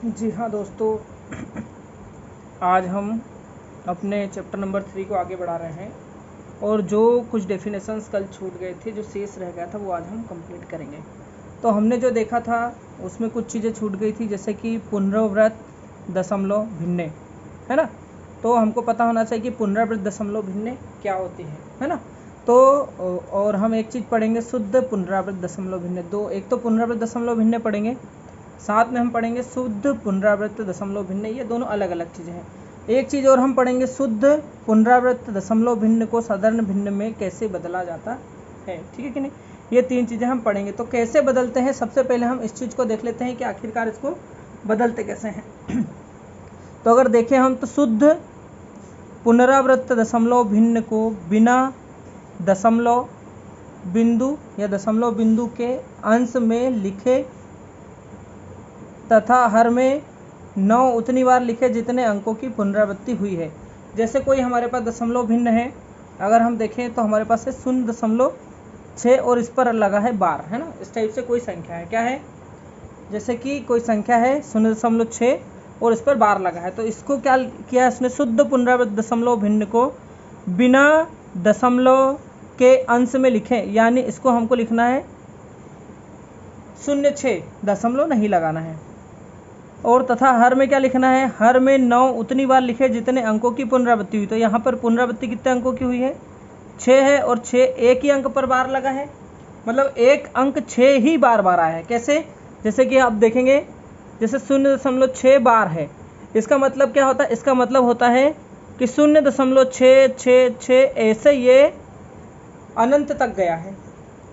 जी हाँ दोस्तों, आज हम अपने चैप्टर नंबर 3 को आगे बढ़ा रहे हैं और जो कुछ डेफिनेशंस कल छूट गए थे, जो शेष रह गया था, वो आज हम कंप्लीट करेंगे। तो हमने जो देखा था उसमें कुछ चीज़ें छूट गई थी, जैसे कि पुनरावृत्त दशमलव भिन्ने, है ना। तो हमको पता होना चाहिए कि पुनरावृत्त दशमलव भिन्ने क्या होती है ना। तो और हम एक चीज़ पढ़ेंगे, शुद्ध पुनरावृत्त दशमलव भिन्ने। एक तो पुनरावृत्त दशमलव भिन्ने पढ़ेंगे, साथ में हम पढ़ेंगे शुद्ध पुनरावृत्त दशमलव भिन्न। ये दोनों अलग अलग चीज़ें हैं। एक चीज़ और हम पढ़ेंगे, शुद्ध पुनरावृत्त दशमलव भिन्न को साधारण भिन्न में कैसे बदला जाता है, ठीक है कि नहीं। ये तीन चीज़ें हम पढ़ेंगे। तो कैसे बदलते हैं, सबसे पहले हम इस चीज़ को देख लेते हैं कि आखिरकार इसको बदलते कैसे हैं। तो अगर देखें हम, तो शुद्ध पुनरावृत्त दशमलव भिन्न को बिना दशमलव बिंदु या दशमलव बिंदु के अंश में लिखे तथा हर में 9 उतनी बार लिखे जितने अंकों की पुनरावृत्ति हुई है। जैसे कोई हमारे पास दशमलव भिन्न है, अगर हम देखें तो हमारे पास है 0.6 और इस पर लगा है बार, है ना। इस टाइप से कोई संख्या है, क्या है, जैसे कि कोई संख्या है 0.6 और इस पर बार लगा है। तो इसको क्या किया उसने, शुद्ध पुनरावृत्त दशमलव भिन्न को बिना दशमलव के अंश में लिखें, यानी इसको हमको लिखना है 0.6, दशमलव नहीं लगाना है। और तथा हर में क्या लिखना है, हर में 9 उतनी बार लिखे जितने अंकों की पुनरावृत्ति हुई। तो यहाँ पर पुनरावृत्ति कितने अंकों की हुई है, 6 है, और 6 एक ही अंक पर बार लगा है, मतलब एक अंक 6 ही बार आया है। कैसे, जैसे कि आप देखेंगे, जैसे 0.6 बार है, इसका मतलब क्या होता है, इसका मतलब होता है कि 0.666 ऐसे ये अनंत तक गया है,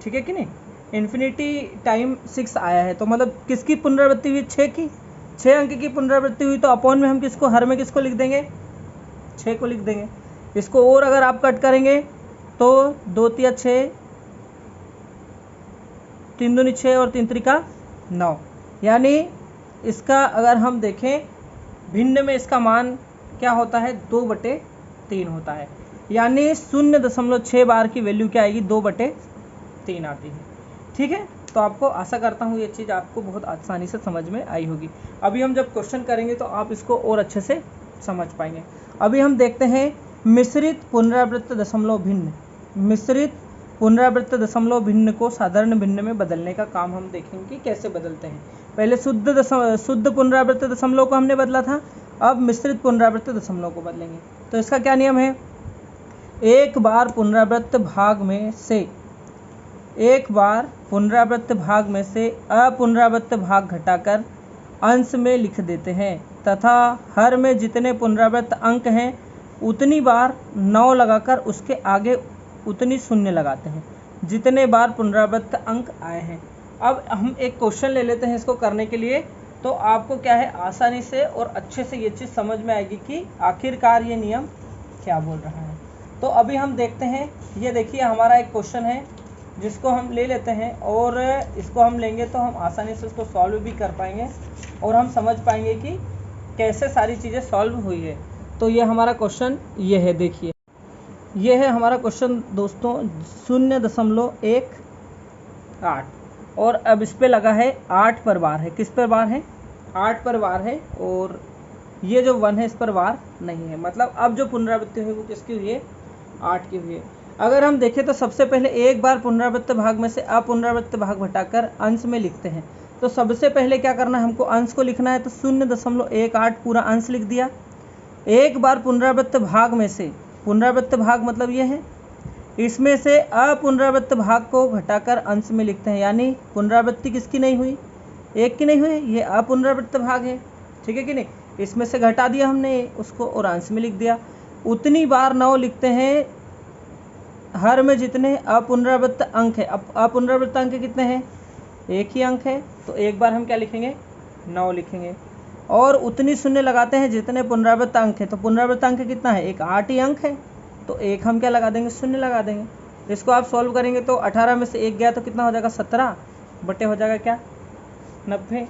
ठीक है कि नहीं, इन्फिनिटी टाइम 6 आया है। तो मतलब किसकी पुनरावृत्ति हुई, 6 की, 6 अंक की पुनरावृत्ति हुई। तो अपॉन में हम किसको, हर में किसको लिख देंगे, 6 को लिख देंगे। इसको और अगर आप कट करेंगे तो 2 तिया 6, 3 दूनी 6 और 3 त्रिका 9, यानी इसका अगर हम देखें भिन्न में इसका मान क्या होता है, 2/3 होता है। यानी 0.6 बार की वैल्यू क्या आएगी, 2/3 आती है, ठीक है। तो आपको आशा करता हूँ ये चीज़ आपको बहुत आसानी से समझ में आई होगी। अभी हम जब क्वेश्चन करेंगे तो आप इसको और अच्छे से समझ पाएंगे। अभी हम देखते हैं मिश्रित पुनरावृत्त दशमलव भिन्न। मिश्रित पुनरावृत्त दशमलव भिन्न को साधारण भिन्न में बदलने का काम हम देखेंगे कि कैसे बदलते हैं। पहले शुद्ध पुनरावृत्त दशमलव को हमने बदला था, अब मिश्रित पुनरावृत्त दशमलव को बदलेंगे। तो इसका क्या नियम है, एक बार पुनरावृत्त भाग में से अपुनरावृत्त भाग घटाकर अंश में लिख देते हैं तथा हर में जितने पुनरावृत्त अंक हैं उतनी बार 9 लगाकर उसके आगे उतनी शून्य लगाते हैं जितने बार पुनरावृत्त अंक आए हैं। अब हम एक क्वेश्चन ले लेते हैं इसको करने के लिए, तो आपको क्या है, आसानी से और अच्छे से ये चीज़ समझ में आएगी कि आखिरकार ये नियम क्या बोल रहा है। तो अभी हम देखते हैं, ये देखिए हमारा एक क्वेश्चन है जिसको हम ले लेते हैं और इसको हम लेंगे तो हम आसानी से उसको सॉल्व भी कर पाएंगे और हम समझ पाएंगे कि कैसे सारी चीज़ें सॉल्व हुई है। तो ये हमारा क्वेश्चन ये है, देखिए ये है हमारा क्वेश्चन दोस्तों, 0.18 और अब इस पे लगा है 8 पर बार है। किस पर बार है, 8 पर बार है, और ये जो 1 है इस पर बार नहीं है। मतलब अब जो पुनरावृत्ति हुई वो किसकी हुई है, 8 की हुई है। अगर हम देखें तो सबसे पहले एक बार पुनरावृत्त भाग में से अपुनरावृत्त भाग घटाकर अंश में लिखते हैं। तो सबसे पहले क्या करना है, हमको अंश को लिखना है। तो 0.18 पूरा अंश लिख दिया। एक बार पुनरावृत्त भाग में से, पुनरावृत्त भाग मतलब ये है, इसमें से अपुनरावृत्त भाग को घटाकर अंश में लिखते हैं, यानी पुनरावृत्ति किसकी नहीं हुई, एक की नहीं हुई, ये अपुनरावृत्त भाग है, ठीक है कि नहीं। इसमें से घटा दिया हमने उसको और अंश में लिख दिया। उतनी बार 9 लिखते हैं हर में जितने अपुनरावृत्त अंक है। अब अपुनरावृत्त अंक कितने हैं, एक ही अंक है, तो एक बार हम क्या लिखेंगे, 9 लिखेंगे और उतनी शून्य लगाते हैं जितने पुनरावृत्त अंक है। तो पुनरावृत्त अंक कितना है, एक 8 ही अंक है, तो एक हम क्या लगा देंगे, शून्य लगा देंगे। इसको आप सॉल्व करेंगे तो 18 में से एक गया तो कितना हो जाएगा, 17 बटे हो जाएगा क्या, 90।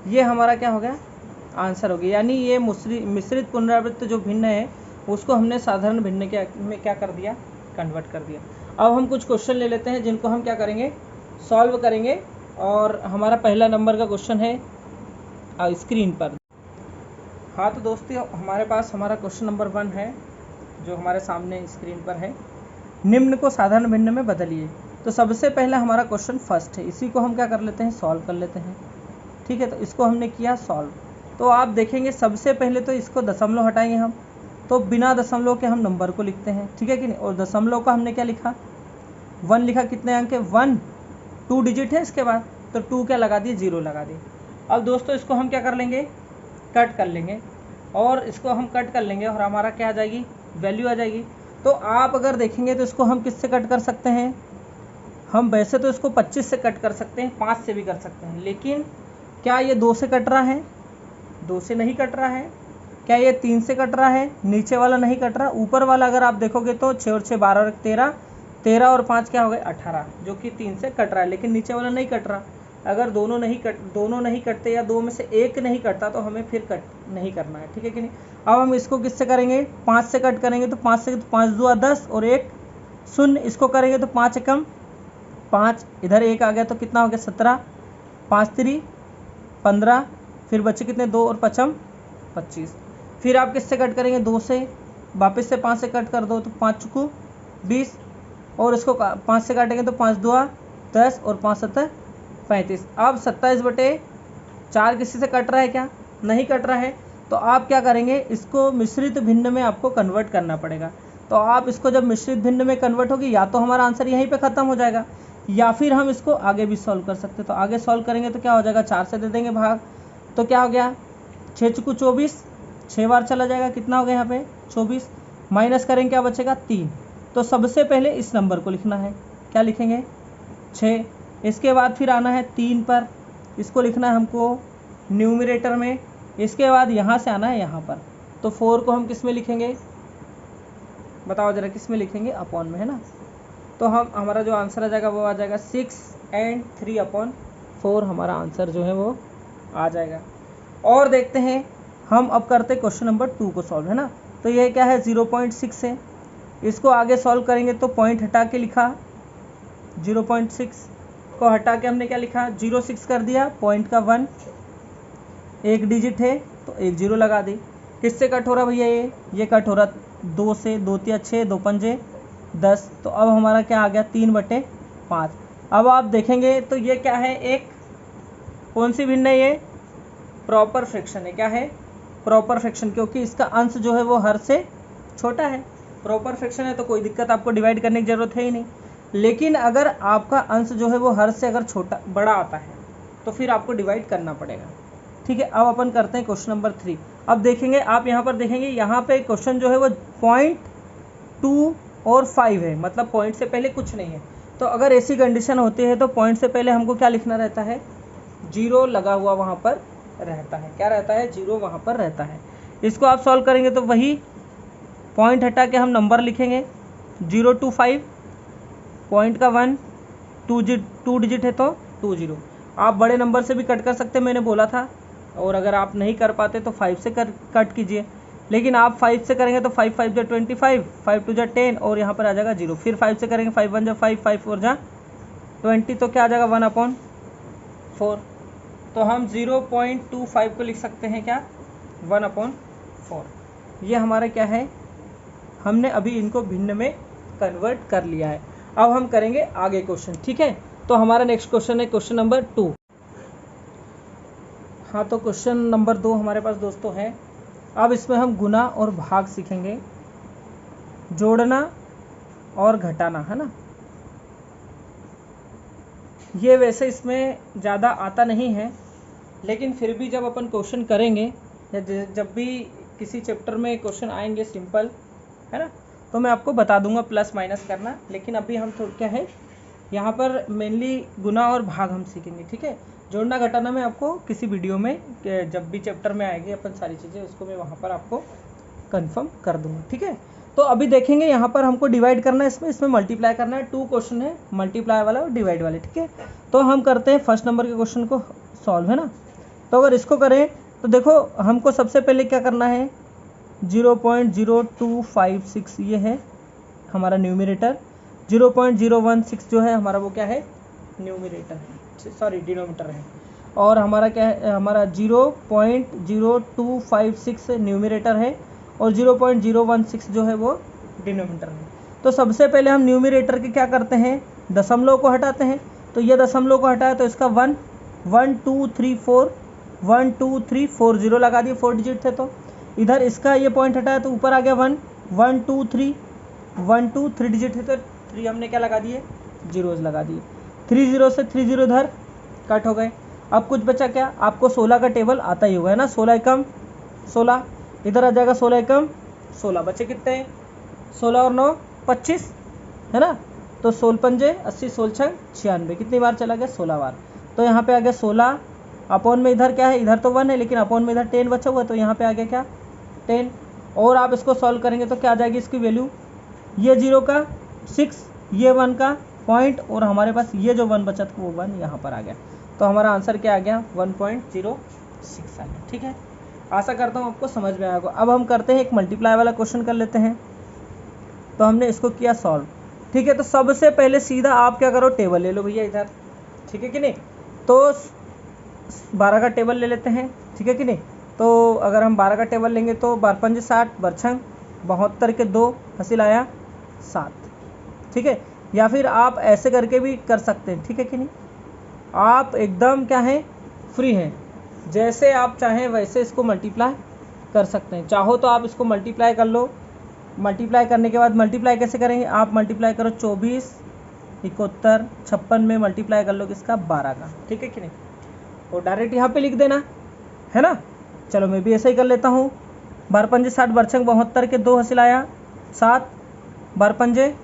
ये हमारा क्या हो गया, आंसर हो गया। यानी ये मिश्रित पुनरावृत्त जो भिन्न है उसको हमने साधारण भिन्न में क्या कर दिया, कन्वर्ट कर दिया। अब हम कुछ क्वेश्चन ले लेते हैं जिनको हम क्या करेंगे, सॉल्व करेंगे। और हमारा पहला नंबर का क्वेश्चन है स्क्रीन पर। हाँ तो दोस्तों हमारे पास हमारा क्वेश्चन नंबर 1 है जो हमारे सामने स्क्रीन पर है। निम्न को साधारण भिन्न में बदलिए। तो सबसे पहले हमारा क्वेश्चन फर्स्ट है, इसी को हम क्या कर लेते हैं, सॉल्व कर लेते हैं। ठीक है, तो इसको हमने किया सॉल्व। तो आप देखेंगे सबसे पहले तो इसको दशमलव हटाएंगे हम, तो बिना दशमलव के हम नंबर को लिखते हैं, ठीक है कि नहीं। और दशमलव का हमने क्या लिखा, 1 लिखा। कितने अंक है, 1, 2 डिजिट है इसके बाद, तो 2 क्या लगा दिए, 0 लगा दिए। अब दोस्तों इसको हम क्या कर लेंगे, कट कर लेंगे, और इसको हम कट कर लेंगे और हमारा क्या आ जाएगी, वैल्यू आ जाएगी। तो आप अगर देखेंगे तो इसको हम किससे कट कर सकते हैं, हम वैसे तो इसको 25 से कट कर सकते हैं, 5 से भी कर सकते हैं, लेकिन क्या ये 2 से कट रहा है, 2 से नहीं कट रहा है। क्या ये 3 से कट रहा है, नीचे वाला नहीं कट रहा। ऊपर वाला अगर आप देखोगे तो 6 और 6 12 और 13, 13 और 5 क्या हो गए 18, जो कि 3 से कट रहा है, लेकिन नीचे वाला नहीं कट रहा। अगर दोनों नहीं कटते या 2 में से एक नहीं कटता तो हमें फिर कट नहीं करना है, ठीक है कि नहीं। अब हम इसको किससे करेंगे, 5 से कट करेंगे, तो 5 से 5 2 10 और 1 0, इसको करेंगे तो 5 एकम 5, इधर 1 आ गया तो कितना हो गया 17, 5 3 15, फिर बचे कितने 2 और 5 25। फिर आप किससे कट करेंगे, 2 से, वापस से 5 से कट कर दो तो 5 चुकू 20, और इसको 5 से काटेंगे तो 5 2 10 और 5 7 35। अब 27/4 किसी से कट रहा है क्या, नहीं कट रहा है। तो आप क्या करेंगे, इसको मिश्रित भिन्न में आपको कन्वर्ट करना पड़ेगा। तो आप इसको जब मिश्रित भिन्न में कन्वर्ट होगी, या तो हमारा आंसर यहीं पे ख़त्म हो जाएगा, या फिर हम इसको आगे भी सॉल्व कर सकते हैं। तो आगे सॉल्व करेंगे तो क्या हो जाएगा, 4 से दे देंगे भाग, तो क्या हो गया 6 चुकू 24, 6 बार चला जाएगा, कितना हो गया यहाँ पे 24, माइनस करेंगे क्या बचेगा 3। तो सबसे पहले इस नंबर को लिखना है, क्या लिखेंगे 6। इसके बाद फिर आना है 3 पर, इसको लिखना है हमको न्यूमरेटर में। इसके बाद यहाँ से आना है यहाँ पर, तो 4 को हम किस में लिखेंगे, बताओ ज़रा किस में लिखेंगे, अपॉन में, है ना। तो हमारा जो आंसर आ जाएगा वो आ जाएगा 6 और 3/4 हमारा आंसर जो है वो आ जाएगा। और देखते हैं हम अब करते क्वेश्चन नंबर 2 को सॉल्व, है ना। तो ये क्या है 0.6 है, इसको आगे सॉल्व करेंगे तो पॉइंट हटा के लिखा, 0.6 को हटा के हमने क्या लिखा 0.6 कर दिया, पॉइंट का 1, 1 डिजिट है तो 1 0 लगा दी। किससे कट हो रहा भैया, ये कट हो रहा 2 से, 2 3 6 2 5 10। तो अब हमारा क्या आ गया 3/5। अब आप देखेंगे तो ये क्या है, एक कौन सी भिन्न है, ये प्रॉपर फ्रैक्शन है। क्या है, प्रॉपर फ्रैक्शन, क्योंकि इसका अंश जो है वो हर से छोटा है। प्रॉपर फ्रैक्शन है तो कोई दिक्कत आपको डिवाइड करने की ज़रूरत है ही नहीं। लेकिन अगर आपका अंश जो है वो हर से अगर छोटा बड़ा आता है तो फिर आपको डिवाइड करना पड़ेगा, ठीक है। अब अपन करते हैं क्वेश्चन नंबर 3। अब देखेंगे आप यहाँ पर देखेंगे, यहाँ पे क्वेश्चन जो है वो 0.2 और 5 है, मतलब पॉइंट से पहले कुछ नहीं है। तो अगर ऐसी कंडीशन होती है तो पॉइंट से पहले हमको क्या लिखना रहता है, 0 लगा हुआ वहाँ पर रहता है। क्या रहता है, 0 वहाँ पर रहता है। इसको आप सॉल्व करेंगे तो वही पॉइंट हटा के हम नंबर लिखेंगे 0 to 5, पॉइंट का 1, 2 डिजिट है तो 2 0। आप बड़े नंबर से भी कट कर सकते हैं, मैंने बोला था। और अगर आप नहीं कर पाते तो 5 से कट कीजिए, लेकिन आप 5 से करेंगे तो 5 5 25, 5 2 10, और यहाँ पर आ जाएगा 0। फिर 5 से करेंगे 5 1 5, 5 4 20, तो क्या आ जाएगा 1/4। तो हम 0.25 को लिख सकते हैं क्या, 1/4। ये हमारा क्या है, हमने अभी इनको भिन्न में कन्वर्ट कर लिया है। अब हम करेंगे आगे क्वेश्चन, ठीक है। तो हमारा नेक्स्ट क्वेश्चन है क्वेश्चन नंबर 2। हाँ तो क्वेश्चन नंबर 2 हमारे पास दोस्तों है। अब इसमें हम गुना और भाग सीखेंगे, जोड़ना और घटाना, है ना। ये वैसे इसमें ज़्यादा आता नहीं है, लेकिन फिर भी जब अपन क्वेश्चन करेंगे या जब भी किसी चैप्टर में क्वेश्चन आएंगे सिंपल, है ना, तो मैं आपको बता दूंगा प्लस माइनस करना। लेकिन अभी हम तो क्या है, यहाँ पर मेनली गुना और भाग हम सीखेंगे, ठीक है। जोड़ना घटाना में आपको किसी वीडियो में जब भी चैप्टर में आएगी अपन सारी चीज़ें, उसको मैं वहाँ पर आपको कंफर्म कर दूँगा, ठीक है। तो अभी देखेंगे यहाँ पर हमको डिवाइड करना है, इसमें मल्टीप्लाई करना है। 2 क्वेश्चन है, मल्टीप्लाई वाला और डिवाइड वाले, ठीक है। तो हम करते हैं फर्स्ट नंबर के क्वेश्चन को सॉल्व, है ना। तो अगर इसको करें तो देखो हमको सबसे पहले क्या करना है, 0.0256 ये है हमारा न्यूमरेटर, 0.016 जो है हमारा वो क्या है, न्यूमरेटर है, सॉरी डिनोमिनेटर है। और हमारा क्या है, हमारा 0.0256 न्यूमरेटर है और 0.016 जो है वो डिनोमिनेटर है। तो सबसे पहले हम न्यूमरेटर के क्या करते हैं, दशमलव को हटाते हैं। तो ये दशमलव को हटाया तो इसका 1 1 2 3 4 1 2 3 4 0 लगा दिए, 4 डिजिट थे। तो इधर इसका ये पॉइंट हटाया तो ऊपर आ गया 1 1 2 3 1 2 3 डिजिट है तो 3 हमने क्या लगा दिए, जीरोज लगा दिए। 3 0 से 3 0 इधर कट हो गए। अब कुछ बचा क्या, आपको 16 का टेबल आता ही होगा है ना, 16 एकम 16, इधर आ जाएगा 16 एकम 16, बचे कितने, 16 और 9 25 है ना। तो 16 पंजे 80, 16 छंग 96, कितनी बार चला गया, 16 बार। तो यहाँ पे आ गया 16 अपॉन में इधर क्या है, इधर तो 1 है लेकिन अपॉन में इधर 10 बचा हुआ है तो यहाँ पे आ गया क्या 10। और आप इसको सॉल्व करेंगे तो क्या आ जाएगी इसकी वैल्यू, ये 0 का 6, ये 1 का पॉइंट और हमारे पास ये जो 1 बचा था वो 1 यहाँ पर आ गया। तो हमारा आंसर क्या आ गया 1.06 आ गया। ठीक है, आशा करता हूँ आपको समझ में आएगा। अब हम करते हैं एक मल्टीप्लाई वाला क्वेश्चन कर लेते हैं। तो हमने इसको किया सॉल्व। ठीक है, तो सबसे पहले सीधा आप क्या करो, टेबल ले लो भैया इधर, ठीक है कि नहीं। तो 12 का टेबल ले लेते हैं, ठीक है कि नहीं। तो अगर हम 12 का टेबल लेंगे तो 12 पंजे 60, बरछंग 72 के 2 हासिल आया 7, ठीक है। या फिर आप ऐसे करके भी कर सकते हैं, ठीक है कि नहीं। आप एकदम क्या है, फ्री हैं, जैसे आप चाहें वैसे इसको मल्टीप्लाई कर सकते हैं। चाहो तो आप इसको मल्टीप्लाई कर लो, मल्टीप्लाई करने के बाद मल्टीप्लाई कैसे करेंगे, आप मल्टीप्लाई करो 24 71 56 में मल्टीप्लाई कर लो किसका 12 का, ठीक है कि नहीं। और डायरेक्ट यहाँ पे लिख देना है ना। चलो मैं भी ऐसा ही कर लेता हूँ। 12 पंजे 60, बरछंग 72 के 2 हासिल आया 7, 12 पंजे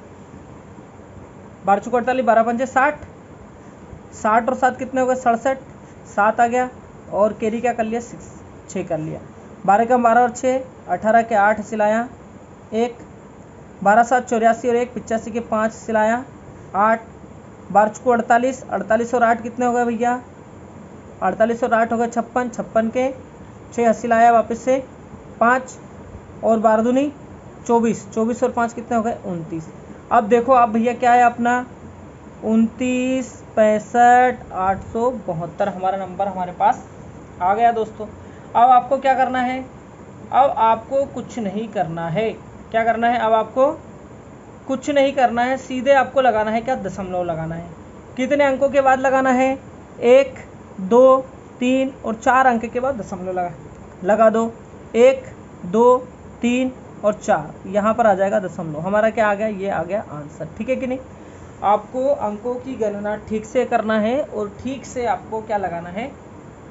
12 चौके 48, 12 पंजे 60, 60 और 7 कितने हो गए 67, 7 आ गया और कैरी क्या कर लिया 6 कर लिया। 12 का 12 और 6 18 के 8 हासिल आया 1, 12 7 84 और 1 85 के 5 हासिल आया 8, 12 चौके 48, 48 और 8 कितने हो गए भैया 48 और 8 हो गए 56, 56 के 6 हासिल आया वापस से 5 और 12 दूनी 24, 24 और 5 कितने हो गए 29। अब देखो आप भैया क्या है अपना 29 65 872 हमारा नंबर हमारे पास आ गया दोस्तों। अब आपको क्या करना है, अब आपको कुछ नहीं करना है, क्या करना है, अब आपको कुछ नहीं करना है, सीधे आपको लगाना है क्या दशमलव लगाना है। कितने अंकों के बाद लगाना है, 1 2 3 और 4 अंक के बाद दशमलव लगा दो, 1 2 3 और 4 यहाँ पर आ जाएगा दशमलव। हमारा क्या आ गया, ये आ गया आंसर, ठीक है कि नहीं। आपको अंकों की गणना ठीक से करना है और ठीक से आपको क्या लगाना है,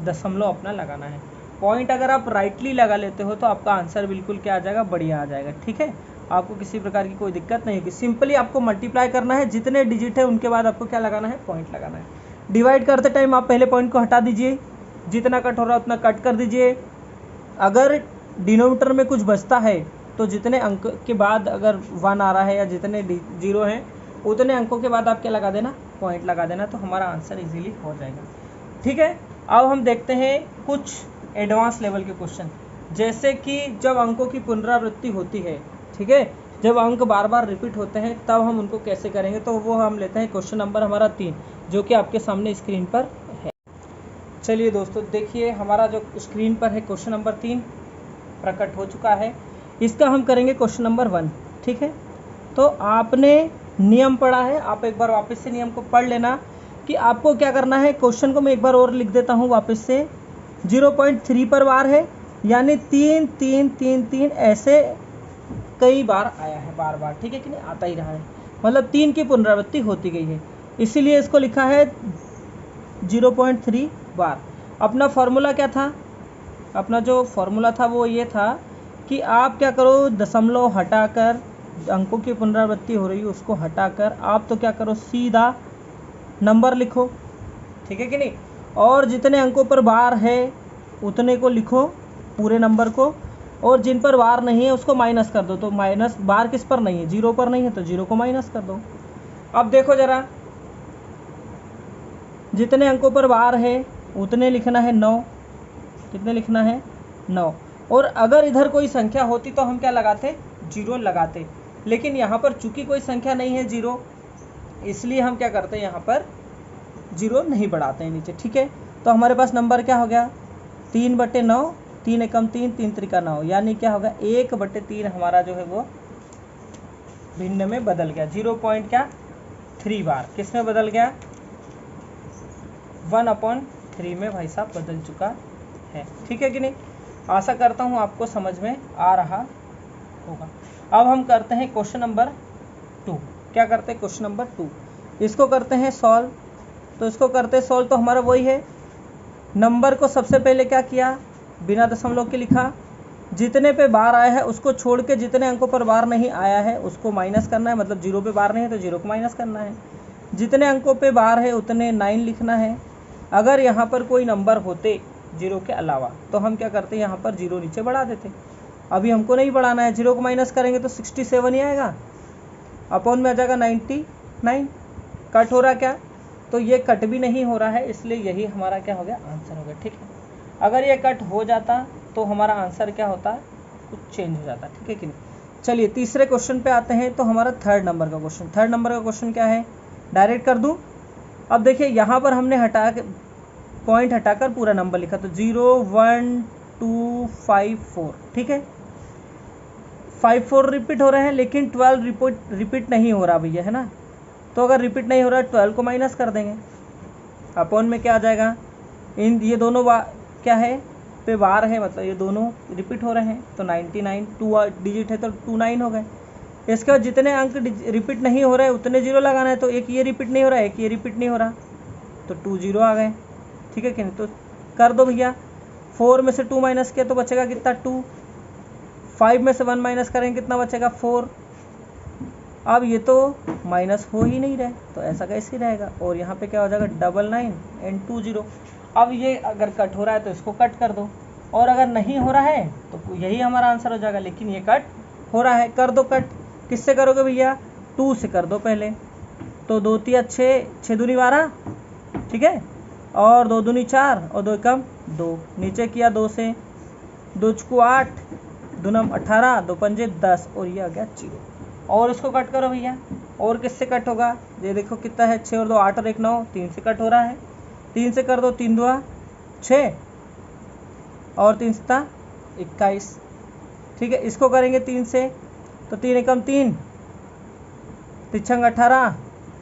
दशमलव अपना लगाना है। पॉइंट अगर आप राइटली लगा लेते हो तो आपका आंसर बिल्कुल क्या आ जाएगा, बढ़िया आ जाएगा, ठीक है। आपको किसी प्रकार की कोई दिक्कत नहीं होगी। सिंपली आपको मल्टीप्लाई करना है, जितने डिजिट है उनके बाद आपको क्या लगाना है, पॉइंट लगाना है। डिवाइड करते टाइम आप पहले पॉइंट को हटा दीजिए, जितना कट हो रहा है उतना कट कर दीजिए। अगर डिनोमिनेटर में कुछ बचता है तो जितने अंक के बाद अगर 1 आ रहा है या जितने 0 हैं उतने अंकों के बाद आप क्या लगा देना, पॉइंट लगा देना, तो हमारा आंसर इजीली हो जाएगा, ठीक है। अब हम देखते हैं कुछ एडवांस लेवल के क्वेश्चन, जैसे कि जब अंकों की पुनरावृत्ति होती है, ठीक है, जब अंक बार बार रिपीट होते हैं तब हम उनको कैसे करेंगे। तो वो हम लेते हैं क्वेश्चन नंबर हमारा 3, जो कि आपके सामने स्क्रीन पर है। चलिए दोस्तों देखिए, हमारा जो स्क्रीन पर है क्वेश्चन नंबर 3 प्रकट हो चुका है। इसका हम करेंगे क्वेश्चन नंबर 1, ठीक है। तो आपने नियम पढ़ा है, आप एक बार वापस से नियम को पढ़ लेना कि आपको क्या करना है। क्वेश्चन को मैं एक बार और लिख देता हूँ वापस से। 0.3 पर बार है, यानी 3 3 3 3 ऐसे कई बार आया है, बार बार, ठीक है कि नहीं, आता ही रहा है, मतलब 3 की पुनरावृत्ति होती गई है, इसीलिए इसको लिखा है 0.3 बार। अपना फॉर्मूला क्या था, अपना जो फॉर्मूला था वो ये था कि आप क्या करो, दशमलव हटाकर, अंकों की पुनरावृत्ति हो रही है उसको हटाकर आप तो क्या करो, सीधा नंबर लिखो, ठीक है कि नहीं। और जितने अंकों पर बार है उतने को लिखो, पूरे नंबर को, और जिन पर बार नहीं है उसको माइनस कर दो। तो माइनस बार किस पर नहीं है, 0 पर नहीं है, तो 0 को माइनस कर दो। अब देखो जरा, जितने अंकों पर बार है उतने लिखना है 9, कितने लिखना है 9। और अगर इधर कोई संख्या होती तो हम क्या लगाते, 0 लगाते, लेकिन यहाँ पर चूंकि कोई संख्या नहीं है 0, इसलिए हम क्या करते हैं, यहाँ पर 0 नहीं बढ़ाते हैं नीचे, ठीक है। तो हमारे पास नंबर क्या हो गया 3/9, 3 एकम 3, 3 त्रिका 9, यानी क्या होगा 1/3 हमारा जो है वो भिन्न में बदल गया। 0.3 बार किस में बदल गया 1/3 में भाई साहब बदल चुका है। ठीक है कि नहीं। आशा करता हूँ आपको समझ में आ रहा होगा। अब हम करते हैं क्वेश्चन नंबर 2। क्या करते हैं क्वेश्चन नंबर 2, इसको करते हैं सॉल्व। तो इसको करते हैं सॉल्व, तो हमारा वही है, नंबर को सबसे पहले क्या किया बिना दशमलव के लिखा, जितने पे बार आया है उसको छोड़ के जितने अंकों पर बार नहीं आया है उसको माइनस करना है, मतलब 0 पे बार नहीं है तो 0 को माइनस करना है, जितने अंकों पे बार है उतने 9 लिखना है। अगर यहाँ पर कोई नंबर होते 0 के अलावा तो हम क्या करते यहाँ पर 0 नीचे बढ़ा देते। अभी हमको नहीं बढ़ाना है, 0 को माइनस करेंगे तो 67 ही आएगा, अपॉन में आ जाएगा 99। कट हो रहा क्या, तो ये कट भी नहीं हो रहा है, इसलिए यही हमारा क्या हो गया आंसर हो गया। ठीक है, अगर ये कट हो जाता तो हमारा आंसर क्या होता कुछ चेंज हो जाता। ठीक है कि नहीं। चलिए तीसरे क्वेश्चन पे आते हैं। तो हमारा थर्ड नंबर का क्वेश्चन, थर्ड नंबर का क्वेश्चन क्या है, डायरेक्ट कर दूं। अब देखिए यहाँ पर हमने हटा के पॉइंट हटाकर पूरा नंबर लिखा, तो 0 1 2 5 4। ठीक है, 5 4 रिपीट हो रहे हैं, लेकिन 12 रिपीट नहीं हो रहा भैया, है ना। तो अगर रिपीट नहीं हो रहा है 12 को माइनस कर देंगे, अपॉन में क्या आ जाएगा, इन ये दोनों क्या है पे बार है, मतलब ये दोनों रिपीट हो रहे हैं, तो 99 2 डिजिट है तो 29 हो गए। इसके बाद जितने अंक रिपीट नहीं हो रहे उतने 0 लगाना है, तो एक ये रिपीट नहीं हो रहा है, एक ये रिपीट नहीं हो रहा, तो 2 0 आ गए। ठीक है कि नहीं। तो कर दो भैया, 4 में से 2 माइनस किया तो बचेगा कितना 2, 5 में से 1 माइनस करेंगे कितना बचेगा 4। अब ये तो माइनस हो ही नहीं रहे, तो ऐसा कैसे रहेगा, और यहाँ पे क्या हो जाएगा 99 एंड 2 0। अब ये अगर कट हो रहा है तो इसको कट कर दो, और अगर नहीं हो रहा है तो यही हमारा आंसर हो जाएगा, लेकिन ये कट हो रहा है। कर दो कट, किससे करोगे भैया 2 से कर दो पहले, तो 2 3 6, 6 दूनी 12, ठीक है, और 2 दूनी 4 और 2 एकम 2, नीचे किया 2 से, 2 चुको 8, 2 नम 18, 2 पंजे 10, और ये आ गया 0। और इसको कट करो भैया, और किससे कट होगा, ये देखो कितना है 6 और 2 8 और 1 9, 3 से कट हो रहा है, 3 से कर दो, 3 2 6 और 3 7 21। ठीक है, इसको करेंगे 3 से, तो 3 एकम 3, 3 18,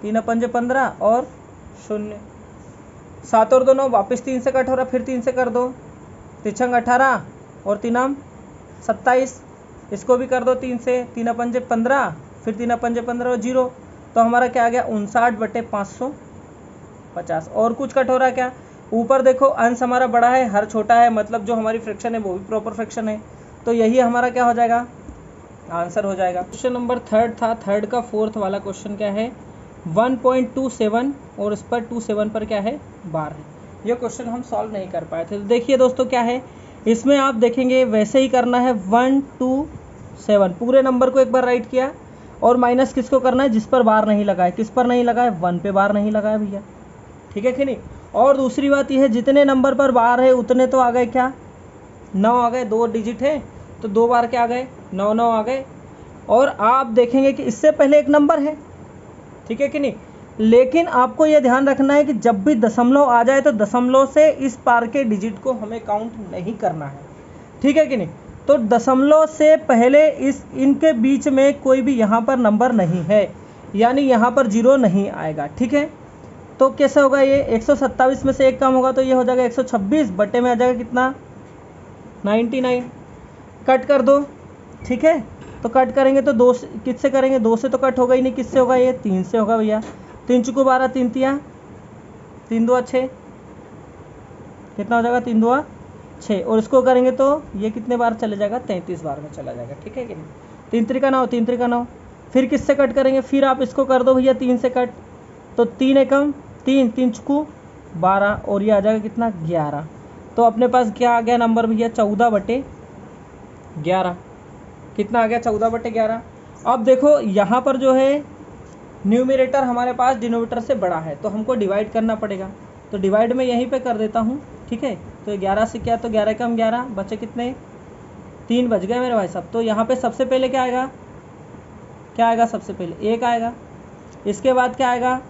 3 पंजे 15 और 0, 7 और 2 9, वापस 3 से कट हो रहा, फिर 3 से कर दो, 3 18 और 3 27, इसको भी कर दो 3 से, 3 पंजे 15, फिर 3 पंजे 15 और 0, तो हमारा क्या आ गया 59/550। और कुछ कट हो रहा है क्या, ऊपर देखो अंश हमारा बड़ा है, हर छोटा है, मतलब जो हमारी फ्रैक्शन है वो भी प्रॉपर फ्रैक्शन है, तो यही हमारा क्या हो जाएगा आंसर हो जाएगा। क्वेश्चन नंबर थर्ड था, थर्ड का फोर्थ वाला क्वेश्चन क्या है 1.27 और उस पर 27 पर क्या है बार है। ये क्वेश्चन हम सॉल्व नहीं कर पाए थे। तो देखिए दोस्तों क्या है इसमें, आप देखेंगे वैसे ही करना है 1 2 7, पूरे नंबर को एक बार राइट किया, और माइनस किसको करना है जिस पर बार नहीं लगा है, किस पर नहीं लगा है 1 पे बार नहीं लगा है भैया। ठीक है कि नहीं। और दूसरी बात यह है जितने नंबर पर बार है उतने तो आ गए क्या 9 आ गए, 2 डिजिट है तो 2 बार क्या आ गए 9 9 आ गए। और आप देखेंगे कि इससे पहले एक नंबर है, ठीक है कि नहीं, लेकिन आपको यह ध्यान रखना है कि जब भी दशमलव आ जाए तो दशमलव से इस पार के डिजिट को हमें काउंट नहीं करना है। ठीक है कि नहीं। तो दशमलव से पहले इनके बीच में कोई भी यहाँ पर नंबर नहीं है, यानी यहाँ पर 0 नहीं आएगा। ठीक है, तो कैसे होगा ये 127 में से एक कम होगा तो ये हो जाएगा 126, बटे में आ जाएगा कितना 99। कट कर दो। ठीक है, तो कट करेंगे तो 2 किससे करेंगे, 2 से तो कट होगा ही नहीं, किससे होगा ये 3 से होगा भैया। 3 चुको 12, 3 तिया 3 2 6, कितना हो जाएगा 3 2 6, और इसको करेंगे तो ये कितने बार चले जाएगा 33 बार में चला जाएगा। ठीक है कि नहीं। 3 त्रिका 9, 3 त्रिका 9, फिर किससे कट करेंगे, फिर आप इसको कर दो भैया 3 से कट, तो 3 एकम 3, 3 चुकू 12, और ये आ जाएगा कितना 11। तो अपने पास क्या आ गया नंबर भैया 14/11। कितना आ गया 14/11। अब देखो यहाँ पर जो है न्यूमरेटर हमारे पास डिनोमिनेटर से बड़ा है, तो हमको डिवाइड करना पड़ेगा, तो डिवाइड में यहीं पे कर देता हूँ। ठीक है, तो 11 से क्या, तो 11 कम 11 बचे कितने 3 बच गए मेरे भाई साहब। तो यहाँ पे सबसे पहले क्या आएगा, क्या आएगा सबसे पहले 1 आएगा, इसके बाद क्या आएगा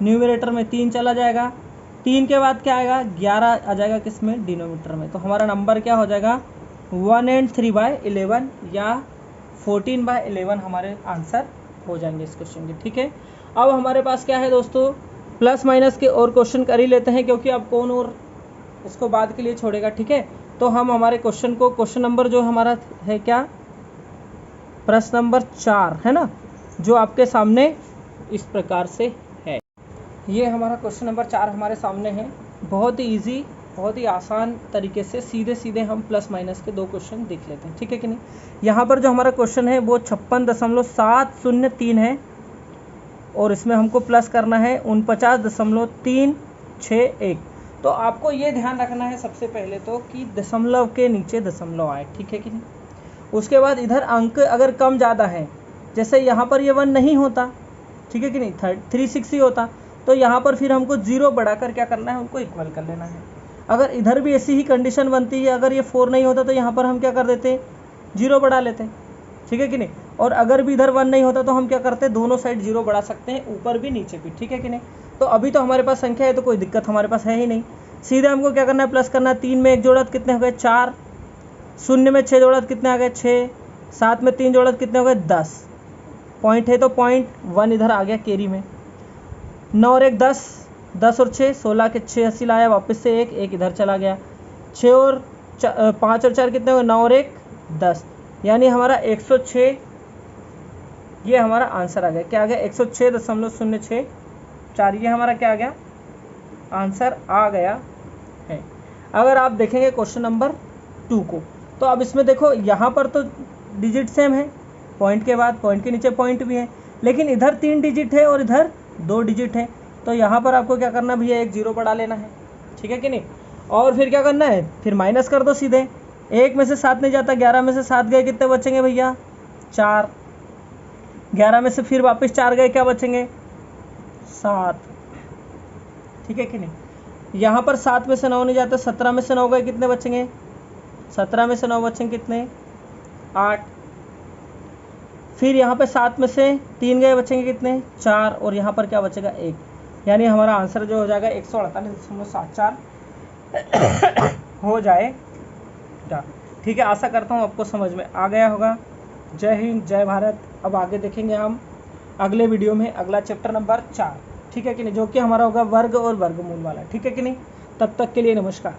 न्यूमरेटर में 3 चला जाएगा, 3 के बाद क्या आएगा 11 आ जाएगा किस में डिनोमीटर में। तो हमारा नंबर क्या हो जाएगा 1 and 3/11 या 14/11 हमारे आंसर हो जाएंगे इस क्वेश्चन के। ठीक है, अब हमारे पास क्या है दोस्तों प्लस माइनस के और क्वेश्चन कर ही लेते हैं, क्योंकि अब कौन और इसको बाद के लिए छोड़ेगा। ठीक है, तो हम हमारे क्वेश्चन नंबर जो हमारा है क्या प्रश्न नंबर 4 है ना, जो आपके सामने इस प्रकार से है। ये हमारा क्वेश्चन नंबर 4 हमारे सामने है। बहुत ही ईजी, बहुत ही आसान तरीके से सीधे सीधे हम प्लस माइनस के 2 क्वेश्चन देख लेते हैं। ठीक है कि नहीं। यहाँ पर जो हमारा क्वेश्चन है वो 56.703 है और इसमें हमको प्लस करना है 49.361। तो आपको ये ध्यान रखना है सबसे पहले तो कि दशमलव के नीचे दशमलव आए। ठीक है कि नहीं। उसके बाद इधर अंक अगर कम ज़्यादा है, जैसे यहाँ पर ये 1 नहीं होता, ठीक है कि नहीं, 36 ही होता, तो यहाँ पर फिर हमको 0 बढ़ाकर क्या करना है, उनको इक्वल कर लेना है। अगर इधर भी ऐसी ही कंडीशन बनती है, अगर ये 4 नहीं होता तो यहाँ पर हम क्या कर देते 0 बढ़ा लेते। ठीक है कि नहीं। और अगर भी इधर 1 नहीं होता तो हम क्या करते दोनों साइड 0 बढ़ा सकते हैं, ऊपर भी नीचे भी। ठीक है कि नहीं। तो अभी तो हमारे पास संख्या है तो कोई दिक्कत हमारे पास है ही नहीं। सीधे हमको क्या करना है प्लस करना है। 3 में 1 जोड़ा कितने हो गए 4, 0 में 6 जोड़ा कितने आ गए 6, 7 में 3 जोड़ा कितने हो गए 10। पॉइंट है तो पॉइंट 1 इधर आ गया कैरी में। 9 और 1 10, 10 और 6 16 के 6 80 लाया, वापस से 1 इधर चला गया। 6 और 5 और 4 कितने हो गए 9 और 1 10, यानी हमारा 106 ये हमारा आंसर आ गया। क्या आ गया 106.064। ये हमारा क्या आ गया आंसर आ गया है। अगर आप देखेंगे क्वेश्चन नंबर 2 को, तो अब इसमें देखो यहाँ पर तो डिजिट सेम है, पॉइंट के बाद पॉइंट के नीचे पॉइंट भी है, लेकिन इधर 3 डिजिट है और इधर 2 डिजिट है। तो यहाँ पर आपको क्या करना है भैया 1 0 बढ़ा लेना है। ठीक है कि नहीं। और फिर क्या करना है, फिर माइनस कर दो सीधे। 1 में से 7 नहीं जाता, 11 में से 7 गए, कितने बचेंगे भैया 4। 11 में से फिर वापस 4 गए, क्या बचेंगे 7। ठीक है कि नहीं। यहाँ पर 7 में से 9 नहीं जाता, 17 में से 9 गए, कितने बचेंगे 17 में से 9 बचेंगे कितने 8। फिर यहाँ पे 7 में से 3 गए, बचेंगे कितने 4, और यहाँ पर क्या बचेगा 1, यानी हमारा आंसर जो हो जाएगा 148.74 हो जाएगा। ठीक है, आशा करता हूँ आपको समझ में आ गया होगा। जय हिंद, जय भारत। अब आगे देखेंगे हम अगले वीडियो में अगला चैप्टर नंबर 4। ठीक है कि नहीं, जो कि हमारा होगा वर्ग और वर्गमूल वाला। ठीक है कि नहीं। तब तक के लिए नमस्कार।